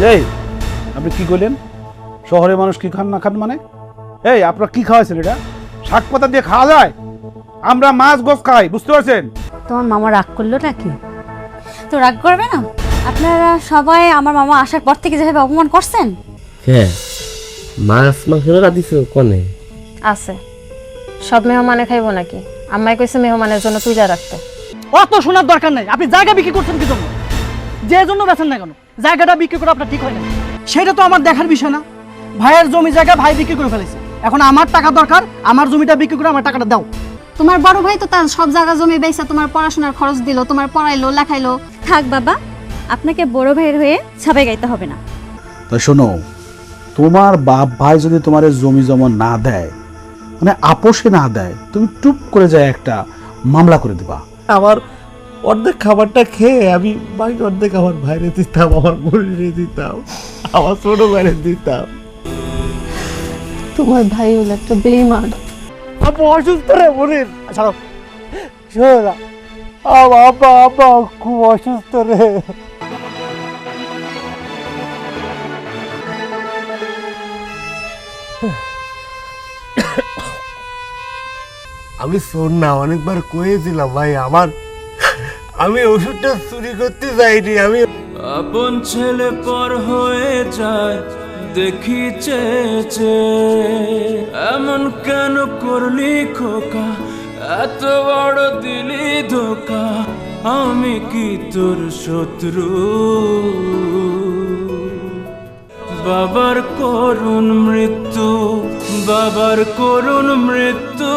এই আপনি কি করলেন? শহরে মানুষ কি খান না খান মানে? এই আপনারা কি খাওয়াইছেন? এটা শাক পাতা দিয়ে খাওয়া যায়? আমরা মাছ গোছ খাই, বুঝতে পারছেন? তোমার মামা রাগ করলো নাকি? তো রাগ করবে না? আপনারা সবাই আমার মামা আসার পর থেকে যেভাবে অপমান করছেন। হ্যাঁ, মাছ মাংস দিছ কনে আছে সব মেহমানে খাইবো নাকি? আম্মাই কইছে মেহমানের জন্য তুইলা রাখতে। অত শোনার দরকার নাই। আপনি জায়গা বিক্রি করছেন কি জন্য? যে জন্য বেচেন না কেন, জায়গাটা বিক্রি করে আপনার ঠিক হয় না, সেটা তো আমার দেখার বিষয় না। ভাইয়ের জমি জায়গা ভাই বিক্রি করে ফেলেছে, এখন আমার টাকা দরকার, আমার জমিটা বিক্রি করে আমার টাকাটা দাও। তোমার বড় ভাই তো তার সব জায়গা জমি বেচা তোমার পড়াশোনার খরচ দিল, তোমার পড়াইলো লেখাইলো। থাক বাবা, আপনাকে বড় ভাইয়ের হয়ে সবাই গাইতে হবে না। তা শোনো, তোমার বাপ ভাই যদি তোমার জমি জমা না দেয়, মানে আপোষে না দেয়, তুমি টুপ করে যায় একটা মামলা করে দিবা। আমার অর্ধেক খাবারটা খেয়ে আমি বাকি অর্ধেক আমার ভাইরে দিতাম, আমার বোনের দিতাম, আমার ছোট ভাইরে দিতাম। তোমার ভাই হলো একটা বেঈমান। আপু অসুস্থ রে বোনের। ছাড়ো, শোনো না, আব্বা আব্বা খুব অসুস্থ রে। আমি শোন না, অনেকবার কয়েছিলাম ভাই, আমি ওষুধটা চুরি করতে যাইনি। আমি আপন ছেলে পর হয়ে যায় দেখি চেয়েছে, এমন কেন করলি খোকা, এত বড় দিলি ধোকা, আমি কি তোর শত্রু? বাবার করুণ মৃত্যু, বাবার করুণ মৃত্যু।